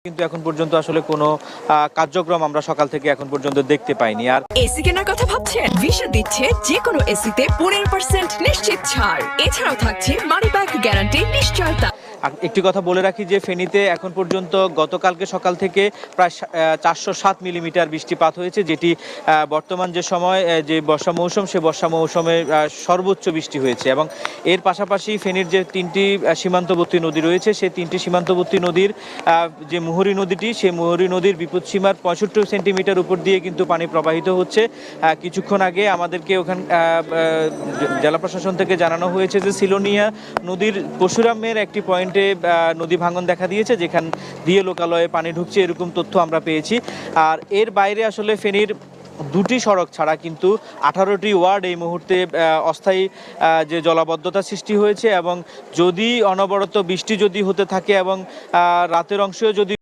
কিন্তু এখন পর্যন্ত আসলে কোনো কার্যক্রম আমরা সকাল থেকে এখন পর্যন্ত দেখতে পাইনি। আর এসি কেনার কথা ভাবছেন? ভিসা দিচ্ছে যে কোনো এসিতে 15% নিশ্চিত ছাড়। এছাড়াও থাকছে মানি ব্যাক গ্যারান্টি নিশ্চয়তা। একটি কথা বলে রাখি যে ফেনীতে এখন পর্যন্ত গতকালকে সকাল থেকে প্রায় 407 মিলিমিটার বৃষ্টিপাত হয়েছে, যেটি বর্তমান যে সময় যে বর্ষা মৌসুম সে বর্ষা মৌসুমে সর্বোচ্চ বৃষ্টি হয়েছে। এবং এর পাশাপাশি ফেনীর যে তিনটি সীমান্তবর্তী নদী রয়েছে সেই তিনটি সীমান্তবর্তী নদীর যে মুহুরী নদীটি, সেই মুহুরী নদীর বিপদসীমার 65 সেন্টিমিটার উপর দিয়ে কিন্তু পানি প্রবাহিত হচ্ছে। কিছুক্ষণ আগে আমাদেরকে ওখানে জেলা প্রশাসন থেকে জানানো হয়েছে যে সিলোনিয়া নদীর পরশুরামের একটি পয়েন্টে নদী ভাঙন দেখা দিয়েছে, যেখান দিয়ে লোকালয়ে পানি ঢুকছে, এরকম তথ্য আমরা পেয়েছি। আর এর বাইরে আসলে ফেনীর দুটি সড়ক ছাড়া কিন্তু 18টি ওয়ার্ড এই মুহূর্তে অস্থায়ী যে জলাবদ্ধতা সৃষ্টি হয়েছে। এবং যদি অনবরত বৃষ্টি যদি হতে থাকে এবং রাতের অংশেও যদি